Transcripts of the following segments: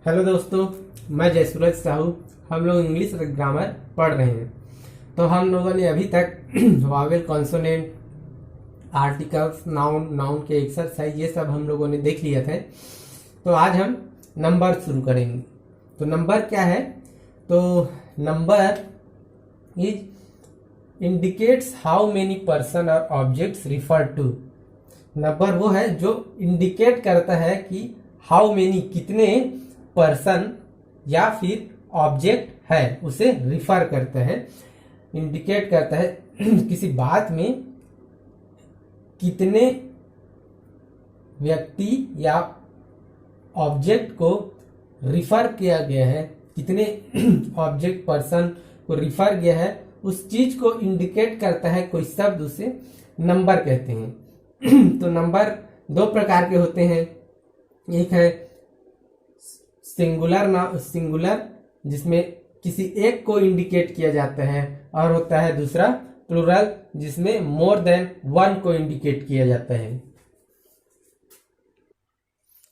Hello दोस्तों, मैं जयसूरज साहू। हम लोग इंग्लिश ग्रामर पढ़ रहे हैं। तो हम लोगों ने अभी तक Wavell, consonant, articles, noun, noun के एक्सरसाइज, ये सब हम लोगों ने देख लिया था। तो आज हम नंबर शुरू करेंगे। तो नंबर क्या है? तो number is indicates how many person और ऑब्जेक्ट्स रिफर टू। नंबर वो है जो इंडिकेट करता है कि हाउ मेनी, कितने पर्सन या फिर ऑब्जेक्ट है, उसे रिफर करता है, इंडिकेट करता है किसी बात में कितने व्यक्ति या ऑब्जेक्ट को रिफर किया गया है, कितने ऑब्जेक्ट पर्सन को रिफर किया है, उस चीज को इंडिकेट करता है कोई शब्द, उसे नंबर कहते हैं। तो नंबर दो प्रकार के होते हैं। एक है सिंगुलर जिसमें किसी एक को इंडिकेट किया जाता है, और होता है दूसरा प्लूरल जिसमें मोर देन वन को इंडिकेट किया जाता है।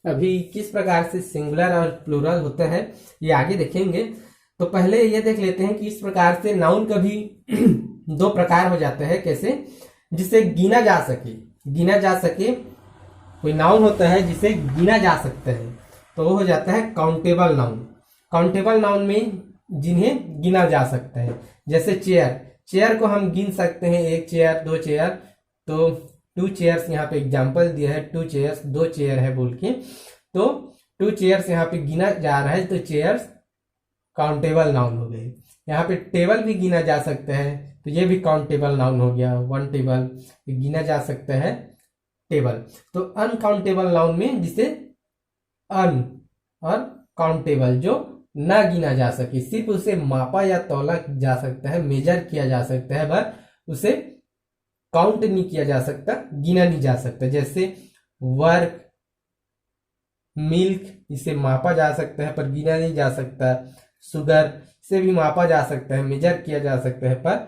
अभी किस प्रकार से सिंगुलर और प्लूरल होता है ये आगे देखेंगे। तो पहले ये देख लेते हैं कि इस प्रकार से नाउन का भी दो प्रकार हो जाता है। कैसे? जिसे गिना जा सके कोई नाउन होता है जिसे गिना जा सकता है, तो वो हो जाता है काउंटेबल नाउन। काउंटेबल नाउन में जिन्हें गिना जा सकता है, जैसे चेयर को हम गिन सकते हैं, एक चेयर, दो चेयर। तो 2 चेयर्स यहाँ पे एग्जाम्पल दिया है, 2 चेयर्स, 2 चेयर है बोल के। तो 2 चेयर्स यहाँ पे गिना जा रहा है, तो चेयर्स काउंटेबल नाउन हो गए। यहाँ पे टेबल भी गिना जा सकता है, तो ये भी काउंटेबल नाउन हो गया। 1 टेबल गिना जा सकता है, टेबल। तो अनकाउंटेबल नाउन में जिसे अन और काउंटेबल, जो ना गिना जा सके, सिर्फ उसे मापा या तौला जा सकता है, मेजर किया जा सकता है, पर उसे काउंट नहीं किया जा सकता, गिना नहीं जा सकता। जैसे वर्क, मिल्क, इसे मापा जा सकता है पर गिना नहीं जा सकता। शुगर से भी मापा जा सकता है, मेजर किया जा सकता है, पर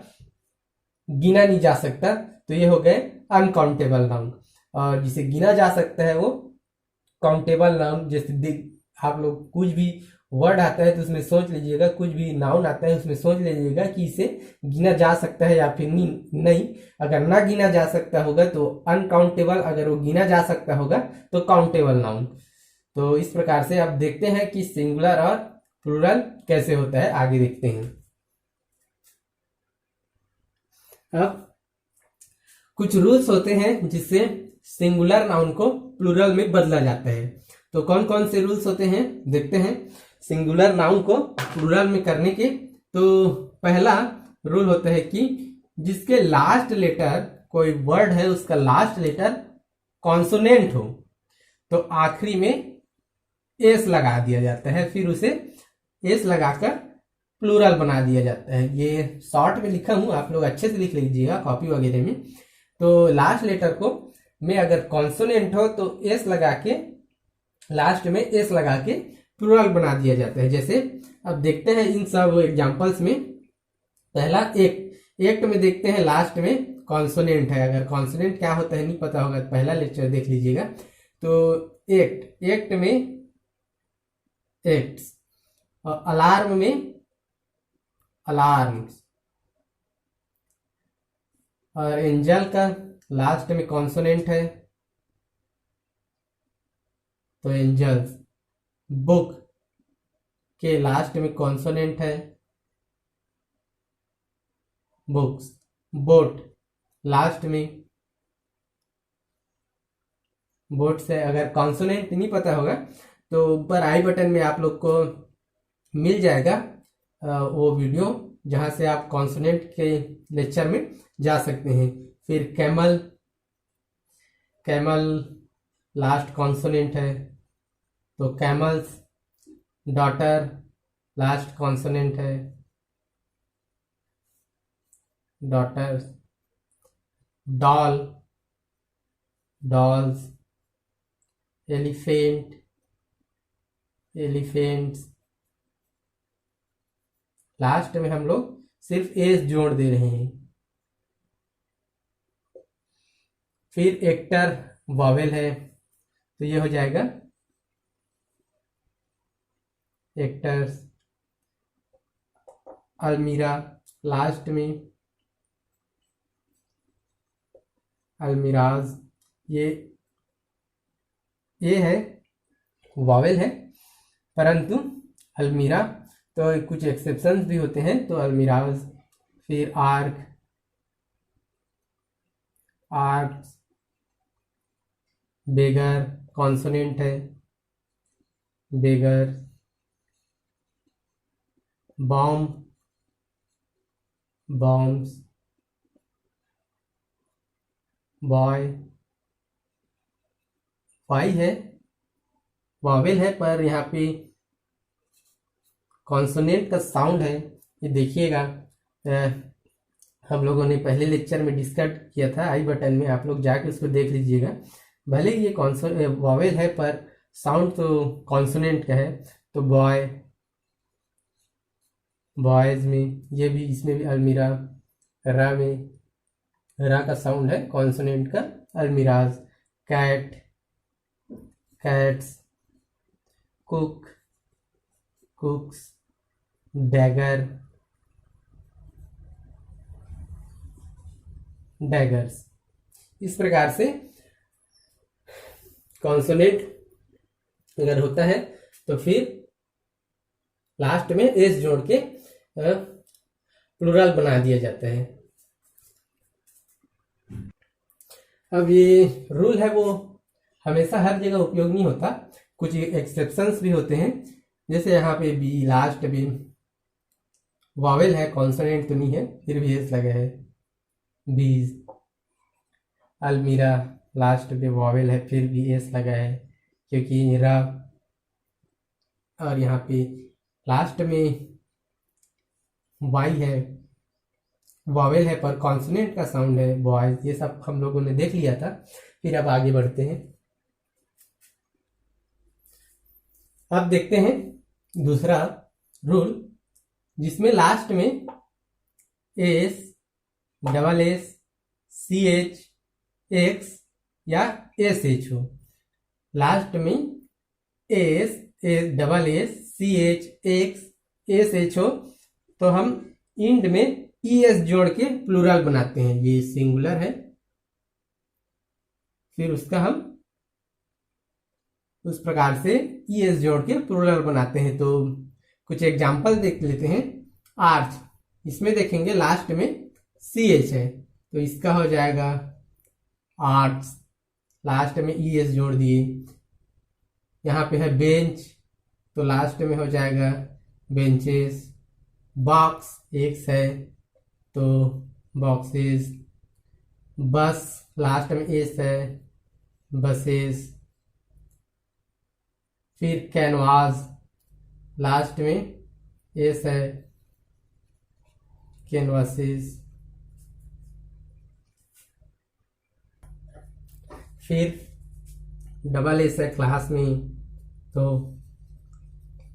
गिना नहीं जा सकता। तो ये हो गए अनकाउंटेबल नाउन। और जिसे गिना जा सकता है वो काउंटेबल नाउन। जैसे आप लोग कुछ भी वर्ड आता है तो उसमें सोच लीजिएगा, कुछ भी नाउन आता है उसमें सोच लीजिएगा कि इसे गिना जा सकता है या फिर नहीं। अगर ना गिना जा सकता होगा तो अनकाउंटेबल, अगर वो गिना जा सकता होगा तो काउंटेबल नाउन। तो इस प्रकार से आप देखते हैं कि सिंगुलर और प्लूरल कैसे होता है, आगे देखते हैं। अब कुछ रूल्स होते हैं जिससे सिंगुलर नाउन को प्लूरल में बदला जाता है। तो कौन कौन से रूल्स होते हैं देखते हैं सिंगुलर नाउन को प्लूरल में करने के। तो पहला रूल होता है कि जिसके लास्ट लेटर, कोई वर्ड है उसका लास्ट लेटर कॉन्सोनेंट हो, तो आखिरी में एस लगा दिया जाता है, फिर उसे एस लगाकर प्लूरल बना दिया जाता है। ये शॉर्ट में लिखा हूं, आप लोग अच्छे से लिख लीजिएगा कॉपी वगैरह में। तो लास्ट लेटर को में अगर कॉन्सोनेंट हो तो एस लगा के, लास्ट में एस लगा के प्लूरल बना दिया जाता है। जैसे अब देखते हैं इन सब एग्जांपल्स में। पहला एक्ट में देखते हैं, लास्ट में कॉन्सोनेंट है। अगर कॉन्सोनेंट क्या होता है नहीं पता होगा तो पहला लेक्चर देख लीजिएगा। तो एक्ट में एक्ट्स, और अलार्म में अलार्म्स, और एंजल का लास्ट में कॉन्सोनेंट है तो एंजल्स। बुक के लास्ट में कॉन्सोनेंट है बुक्स। बोट लास्ट में, बोट से अगर कॉन्सोनेंट नहीं पता होगा तो ऊपर आई बटन में आप लोग को मिल जाएगा वो वीडियो, जहां से आप कॉन्सोनेंट के लेक्चर में जा सकते हैं। फिर कैमल लास्ट कॉन्सोनेंट है तो कैमल्स। डॉटर लास्ट कॉन्सोनेंट है daughters. Doll dolls. Elephant elephants. Last में हम लोग सिर्फ एस जोड़ दे रहे हैं। फिर एक्टर वॉवेल है, तो ये हो जाएगा एक्टर्स, अलमीरा, लास्ट में अलमीराज, ये है वावेल है, परंतु अलमीरा तो कुछ एक्सेप्शंस भी होते हैं, तो अलमीराज। फिर आर्क, आर्क्स, बेगर कॉन्सोनेंट है, बेगर, बॉम्ब, बॉम्ब्स, बॉय, वाई है, वावेल है पर यहाँ पे कॉन्सोनेंट का साउंड है, ये देखिएगा। हम लोगों ने पहले लेक्चर में डिस्कस किया था, आई बटन में आप लोग जाके उसको देख लीजिएगा। भले ही ये वावेल है पर साउंड तो कॉन्सोनेंट का है। तो बॉय, बॉयज में ये भी, इसमें भी अलमीरा, रा में रा का साउंड है कॉन्सोनेंट का, almirahs. Cat, cats, cook, cooks, dagger, daggers. इस प्रकार से कॉन्सोनेंट अगर होता है तो फिर लास्ट में एस जोड़ के प्लूरल बना दिया जाता है। अब ये रूल है वो हमेशा हर जगह उपयोग नहीं होता, कुछ एक्सेप्शंस भी होते हैं। जैसे यहाँ पे बी, लास्ट भी वावेल है, कॉन्सोनेंट तो नहीं है, फिर भी एस लगा है, बीज। अलमीरा, लास्ट पे वावेल है, फिर भी एस लगा है क्योंकि रा, और यहाँ पे लास्ट में वाई है, वावेल है पर कॉन्सोनेंट का साउंड है, बॉयज। ये सब हम लोगों ने देख लिया था। फिर अब आगे बढ़ते हैं। अब देखते हैं दूसरा रूल, जिसमें लास्ट में S, double S, C H, X या एस एच हो। लास्ट में S, double S, C H, X, S H हो तो हम इंड में ई एस जोड़ के प्लूरल बनाते हैं। ये सिंगुलर है, फिर उसका हम उस प्रकार से ई एस जोड़ के प्लूरल बनाते हैं। तो कुछ एग्जाम्पल देख लेते हैं। आर्च, इसमें देखेंगे लास्ट में सी एच है तो इसका हो जाएगा आर्ट्स, लास्ट में ई एस जोड़ दिए। यहाँ पे है बेंच तो लास्ट में हो जाएगा बेंचेस। बॉक्स, एक्स है तो बॉक्सेस। बस, लास्ट में एस है, बसेस। फिर कैनवास, लास्ट में एस है, कैनवासेस। फिर डबल एस है क्लास में तो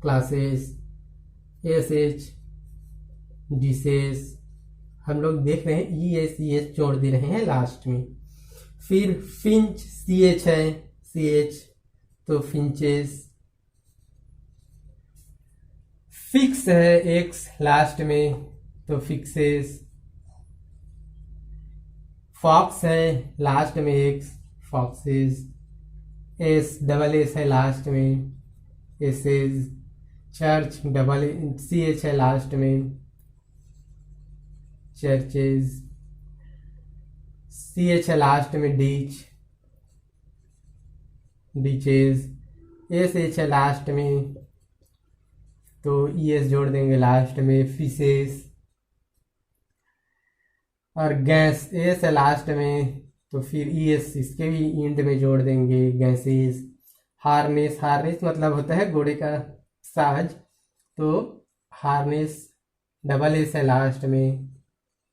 क्लासेस। S H, dishes. हम लोग देख रहे हैं ई एस जोड़ दे रहे हैं लास्ट में। फिर फिंच, सी एच है, सी एच तो फिंचेस। फिक्स है, एक्स लास्ट में तो फिक्सेस। फॉक्स है, लास्ट में X, foxes. S, double S है लास्ट में, esses. Church, double C H है लास्ट में, चर्चेज। सी एच है लास्ट में, डीच, डीचेज। एस एच है लास्ट में तो ई एस जोड़ देंगे लास्ट में, फिशेस। और गैस, एस है लास्ट में तो फिर ई एस इसके भी इंड में जोड़ देंगे, गैसेस। हार्नेस, हार्नेस मतलब होता है घोड़े का साज तो हार्नेस, डबल एस है लास्ट में,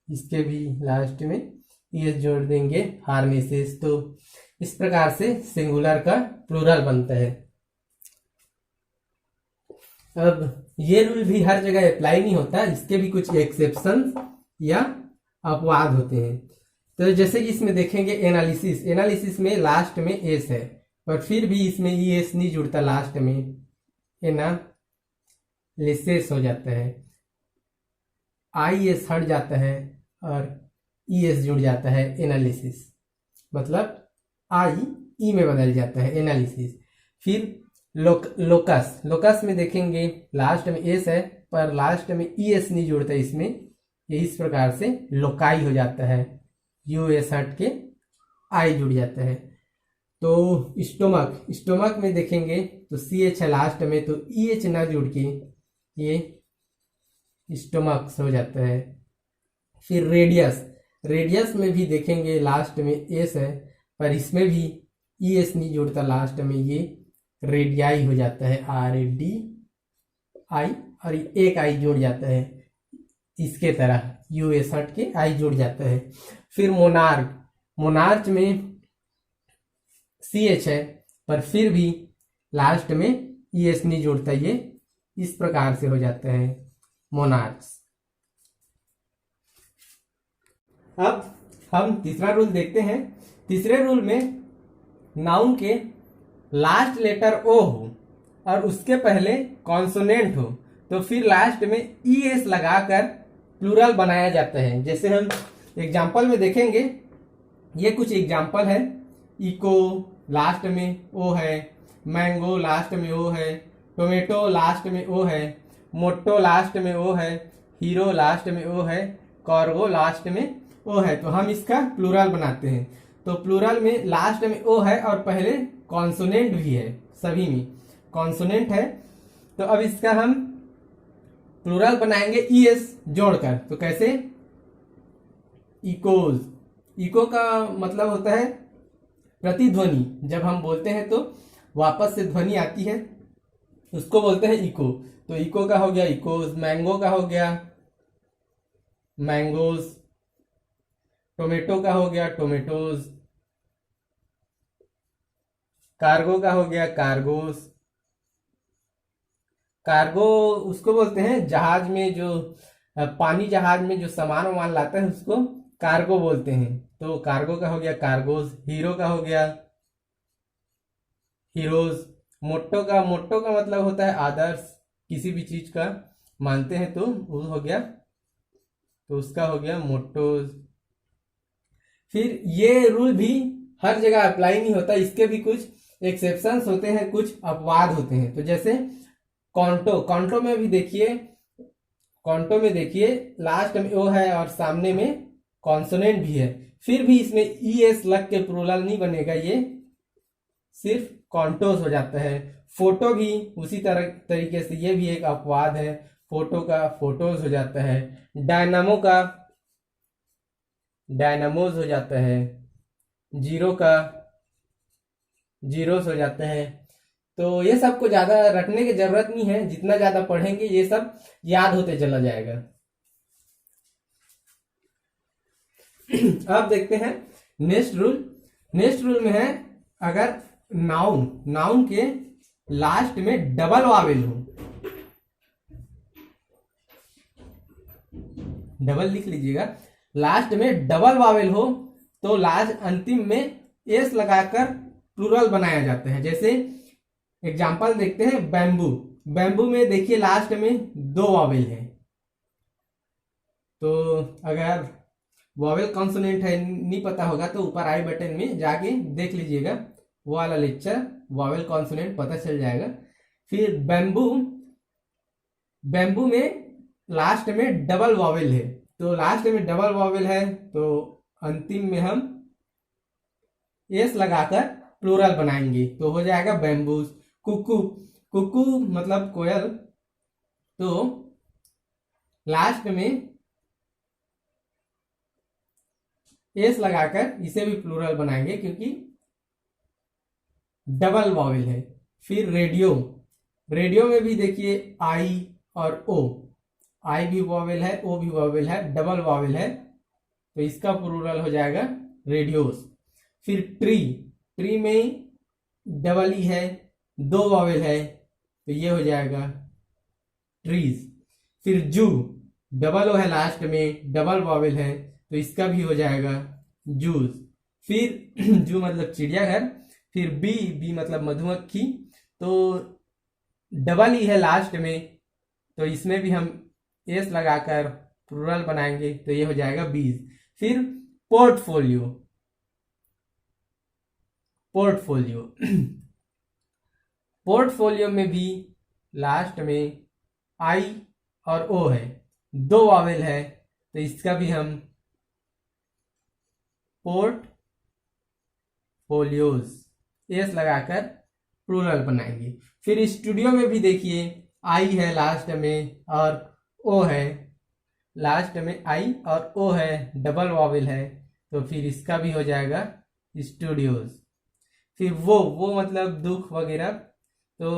इसके भी लास्ट में ई एस जोड़ देंगे, हार्नेसेस। तो इस प्रकार से सिंगुलर का प्लूरल बनता है। अब ये रूल भी हर जगह अप्लाई नहीं होता, इसके भी कुछ एक्सेप्शन या अपवाद होते हैं। तो जैसे कि इसमें देखेंगे एनालिसिस, एनालिसिस में लास्ट में एस है पर फिर भी इसमें ई एस नहीं जुड़ता लास्ट में, एना लिसेस हो जाता है, आई एस हट जाता है और ई एस जुड़ जाता है, एनालिसिस। मतलब आई ई में बदल जाता है, एनालिसिस। फिर लोकस, लोकस में देखेंगे लास्ट में एस है पर लास्ट में ई एस नहीं जुड़ता इसमें, ये इस प्रकार से लोकाई हो जाता है, यू एस हट के आई जुड़ जाता है। तो स्टोमक, स्टोमक में देखेंगे तो सी एच है लास्ट में, तो ई एच ना जुड़ के ये स्टोमक्स हो जाता है। फिर रेडियस, रेडियस में भी देखेंगे लास्ट में एस है पर इसमें भी ई एस नहीं जुड़ता लास्ट में, ये रेडियाई हो जाता है, आर ए डी आई, और एक आई जुड़ जाता है इसके तरह, यू एस हट के आई जुड़ जाता है। फिर मोनार्क, मोनार्च में सी एच है पर फिर भी लास्ट में ई एस नहीं जुड़ता, ये इस प्रकार से हो जाता है मोनार्क्स। अब हम तीसरा रूल देखते हैं। तीसरे रूल में नाउन के लास्ट लेटर ओ हो और उसके पहले कॉन्सोनेंट हो तो फिर लास्ट में ई एस लगाकर प्लूरल बनाया जाता है। जैसे हम एग्जाम्पल में देखेंगे, ये कुछ एग्जाम्पल है। इको लास्ट में ओ है, मैंगो लास्ट में ओ है, टोमेटो लास्ट में ओ है, मोटो लास्ट में ओ है, हीरो लास्ट में ओ है, कार्गो लास्ट में ओ है। तो हम इसका प्लूरल बनाते हैं। तो प्लूरल में लास्ट में ओ है और पहले कॉन्सोनेंट भी है, सभी में कॉन्सोनेंट है। तो अब इसका हम प्लूरल बनाएंगे ई एस जोड़कर। तो कैसे? इकोज, इको का मतलब होता है प्रतिध्वनि। जब हम बोलते हैं तो वापस से ध्वनि आती है, उसको बोलते हैं इको। तो इको का हो गया इकोज, मैंगो का हो गया मैंगोज, टोमेटो का हो गया टोमेटोज, कार्गो का हो गया कार्गोस। कार्गो उसको बोलते हैं जहाज में जो पानी जहाज में जो सामान वामान लाता है उसको कार्गो बोलते हैं। तो कार्गो का हो गया कार्गोस। हीरो का हो गया हीरोज। मोट्टो का मतलब होता है आदर्श, किसी भी चीज का मानते हैं तो वो हो गया, तो उसका हो गया मोट्टोज। फिर ये रूल भी हर जगह अप्लाई नहीं होता, इसके भी कुछ एक्सेप्शंस होते हैं, कुछ अपवाद होते हैं। तो जैसे कॉन्टो, कॉन्टो में भी देखिए, कॉन्टो में देखिए लास्ट में ओ है और सामने में कॉन्सोनेंट भी है, फिर भी इसमें ई एस लग के प्लूरल नहीं बनेगा, ये सिर्फ कॉन्टोस हो जाता है। फोटो भी उसी तरह तरीके से, ये भी एक अपवाद है, फोटो का फोटोज हो जाता है। डायनामो का डायनामोज हो जाता है। जीरो का जीरोस हो जाते हैं। तो ये सब को ज्यादा रटने की जरूरत नहीं है, जितना ज्यादा पढ़ेंगे ये सब याद होते चला जाएगा। अब देखते हैं नेक्स्ट रूल। नेक्स्ट रूल में है, अगर नाउन के लास्ट में डबल वावेल हो, डबल लिख लीजिएगा, लास्ट में डबल वावेल हो तो लास्ट अंतिम में एस लगाकर प्लूरल बनाया जाता है। जैसे एग्जाम्पल देखते हैं, बैम्बू। बैम्बू में देखिए लास्ट में दो वावेल है, तो अगर वावेल कॉन्सोनेंट है नहीं पता होगा तो ऊपर आई बटन में जाके देख लीजिएगा, वो वाला लेक्चर, वावेल कॉन्सोनेंट पता चल जाएगा। फिर बैम्बू, बैम्बू में लास्ट में डबल वावेल है, तो लास्ट में डबल वावेल है तो अंतिम में हम एस लगाकर प्लूरल बनाएंगे, तो हो जाएगा बैम्बूज। कुकू, कुकू मतलब कोयल, तो लास्ट में एस लगाकर इसे भी प्लूरल बनाएंगे क्योंकि डबल वॉवेल है। फिर रेडियो, रेडियो में भी देखिए आई और ओ, आई भी वॉवेल है, ओ भी वॉवेल है, डबल वॉवेल है, तो इसका प्लूरल हो जाएगा रेडियोस। फिर ट्री, ट्री में डबल ई है, दो वॉवेल है, तो ये हो जाएगा ट्रीज। फिर जू, डबल ओ है लास्ट में, डबल वॉवेल है, तो इसका भी हो जाएगा जूस। फिर जू मतलब चिड़ियाघर। फिर बी मतलब मधुमक्खी, तो डबल ई है लास्ट में, तो इसमें भी हम एस लगाकर प्लूरल बनाएंगे तो ये हो जाएगा बीज। फिर पोर्टफोलियो, पोर्टफोलियो पोर्टफोलियो में भी लास्ट में आई और ओ है, दो वावेल है, तो इसका भी हम पोर्टफोलियोज एस लगाकर प्लूरल बनाएंगे। फिर स्टूडियो में भी देखिए आई है लास्ट में और ओ है, लास्ट में आई और ओ है, डबल वावेल है, तो फिर इसका भी हो जाएगा स्टूडियोज। फिर वो मतलब दुख वगैरह, तो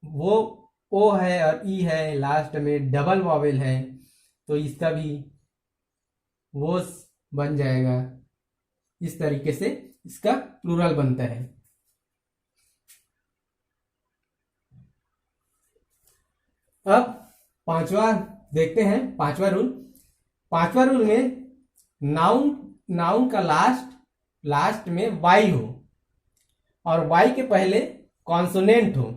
वो ओ है और ई है, लास्ट में डबल वावेल है, तो इसका भी वो बन जाएगा। इस तरीके से इसका प्लूरल बनता है। अब पांचवा देखते हैं, पांचवा रूल। पांचवा रूल में नाउन का लास्ट में वाई हो और वाई के पहले कॉन्सोनेंट हो,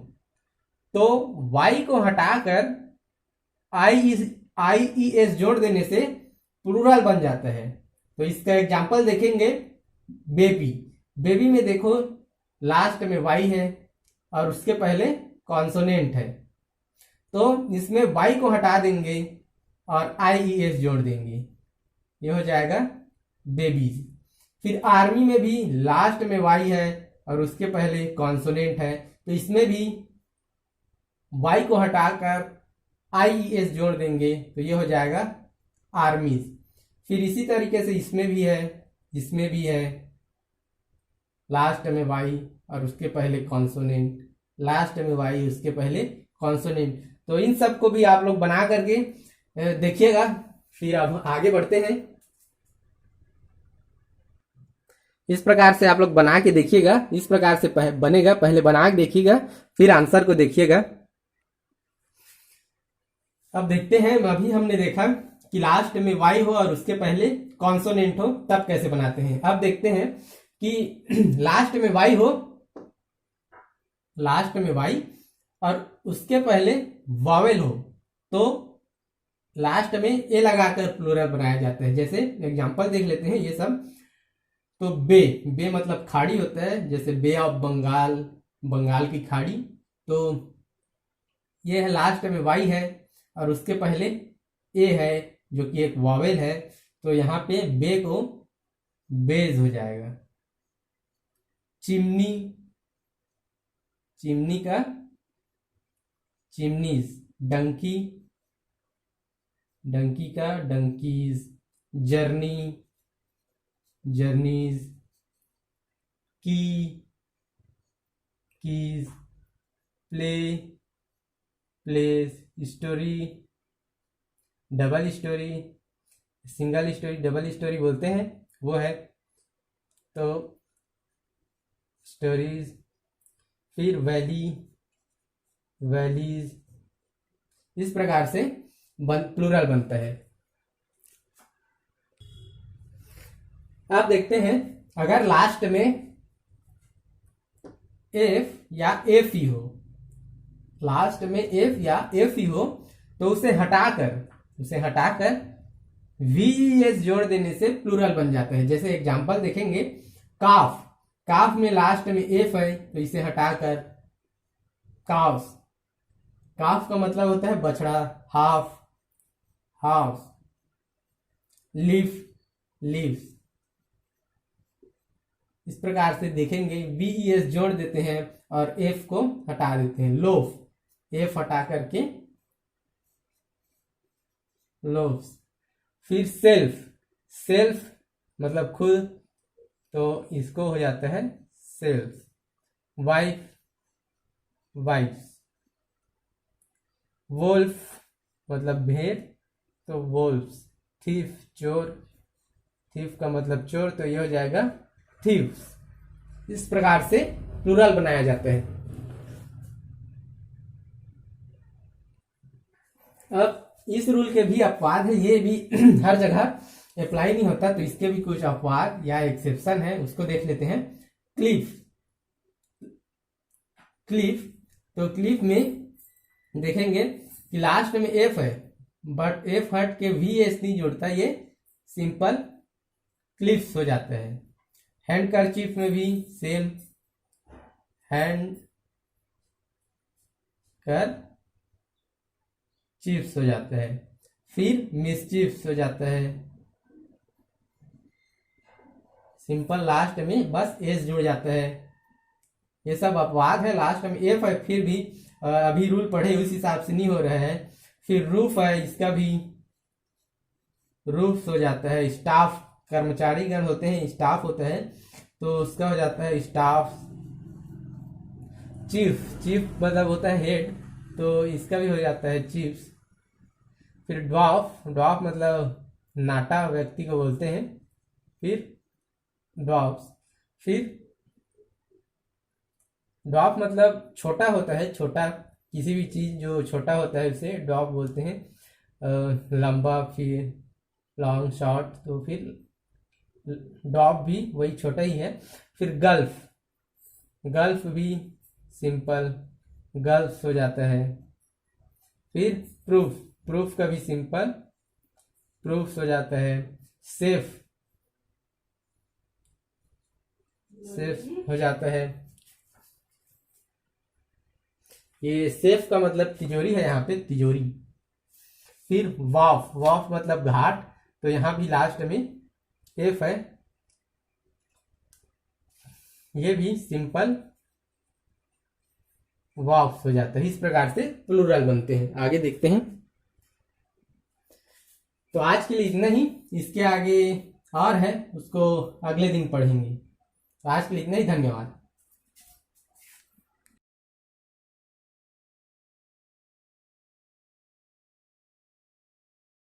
तो वाई को हटाकर आई ई एस जोड़ देने से प्लूरल बन जाता है। तो इसका एग्जांपल देखेंगे, बेबी। बेबी में देखो लास्ट में वाई है और उसके पहले कॉन्सोनेंट है, तो इसमें वाई को हटा देंगे और आई ई एस जोड़ देंगे, ये हो जाएगा बेबीज। फिर आर्मी में भी लास्ट में वाई है और उसके पहले कॉन्सोनेंट है, तो इसमें भी वाई को हटाकर आई ई एस जोड़ देंगे, तो ये हो जाएगा आर्मीज। फिर इसी तरीके से इसमें भी है लास्ट में वाई और उसके पहले कॉन्सोनेंट, लास्ट में वाई उसके पहले कॉन्सोनेंट। तो इन सब को भी आप लोग बना करके देखिएगा। फिर अब आगे बढ़ते हैं। इस प्रकार से आप लोग बना के देखिएगा, इस प्रकार से बनेगा। पहले बना के देखिएगा, फिर आंसर को देखिएगा। अब देखते हैं, अभी हमने देखा कि लास्ट में वाई हो और उसके पहले कॉन्सोनेंट हो, तब कैसे बनाते हैं। अब देखते हैं कि लास्ट में वाई हो, लास्ट में वाई और उसके पहले वावेल हो, तो लास्ट में ए लगाकर प्लूरल बनाया जाता है। जैसे एग्जांपल देख लेते हैं ये सब। तो बे मतलब खाड़ी होता है, जैसे बे ऑफ बंगाल, बंगाल की खाड़ी। तो ये है लास्ट में वाई है और उसके पहले ए है जो कि एक वावेल है, तो यहाँ पे बे को बेज हो जाएगा। चिमनी, चिमनी का चिमनीज। डंकी, डंकी का donkeys. Journey, journeys. Key, keys. Play, plays. Storey, double storey, single storey, double storey बोलते हैं, वो है। तो स्टोरीज। फिर वैली, वैलीज। इस प्रकार से प्लूरल बनता है। अब देखते हैं, अगर लास्ट में एफ या एफ ही हो, लास्ट में एफ या एफ ही हो, तो उसे हटाकर वीएस जोड़ देने से प्लूरल बन जाता है। जैसे एग्जांपल देखेंगे, काफ, काफ में लास्ट में एफ है, तो इसे हटाकर काफ्स। काफ का मतलब होता है बछड़ा, हाफ, हाफ। Leaf, leaves. इस प्रकार से देखेंगे, वीएस जोड़ देते हैं और एफ को हटा देते हैं। लोफ, एफ हटा करके लोफ्स। फिर सेल्फ, सेल्फ मतलब खुद, तो इसको हो जाता है सेल्फ। Wife, wives. वोल्फ मतलब भेड़, तो वोल्फ्स। थीफ, चोर, थीफ का मतलब चोर, तो ये हो जाएगा थीव्स। इस प्रकार से प्लूरल बनाया जाता है। अब इस रूल के भी अपवाद है, ये भी हर जगह अप्लाई नहीं होता, तो इसके भी कुछ अपवाद या एक्सेप्शन है, उसको देख लेते हैं। क्लिफ, क्लिफ, तो क्लिफ में देखेंगे कि लास्ट में एफ है बट एफ हट के वी एस नहीं जोड़ता, ये सिंपल क्लिप्स हो जाता है। हैंड करचीफ में भी सेम, हैंड कर चिप्स हो जाता है। फिर मिसचिप्स हो जाता है, सिंपल लास्ट में बस एस जुड़ जाता है। ये सब अपवाद है, लास्ट में एफ है फिर भी अभी रूल पढ़े उस हिसाब से नहीं हो रहा है। फिर रूफ है, इसका भी रूफ्स हो जाता है। स्टाफ, कर्मचारी गण होते हैं, स्टाफ होता है तो उसका हो जाता है स्टाफ। चीफ, चीफ मतलब होता है हेड, तो इसका भी हो जाता है चीफ्स। फिर ड्वार्फ, ड्वार्फ मतलब नाटा व्यक्ति को बोलते हैं, फिर ड्वार्फ्स। फिर ड्वार्फ मतलब छोटा होता है, छोटा किसी भी चीज जो छोटा होता है उसे ड्वार्फ बोलते हैं। लंबा, फिर लॉन्ग, शॉर्ट, तो फिर ड्वार्फ भी वही छोटा ही है। फिर गल्फ, गल्फ भी सिंपल गल्फ हो जाता है। फिर प्रूफ, प्रूफ का भी सिंपल प्रूफ हो जाता है। सेफ, सेफ हो जाता है। ये सेफ का मतलब तिजोरी है, यहाँ पे तिजोरी। फिर वाफ, वाफ मतलब घाट, तो यहाँ भी लास्ट में एफ है, ये भी सिंपल वाफ हो जाता है। इस प्रकार से प्लूरल बनते हैं। आगे देखते हैं। तो आज के लिए इतना ही, इसके आगे और है उसको अगले दिन पढ़ेंगे। तो आज के लिए इतना ही, धन्यवाद।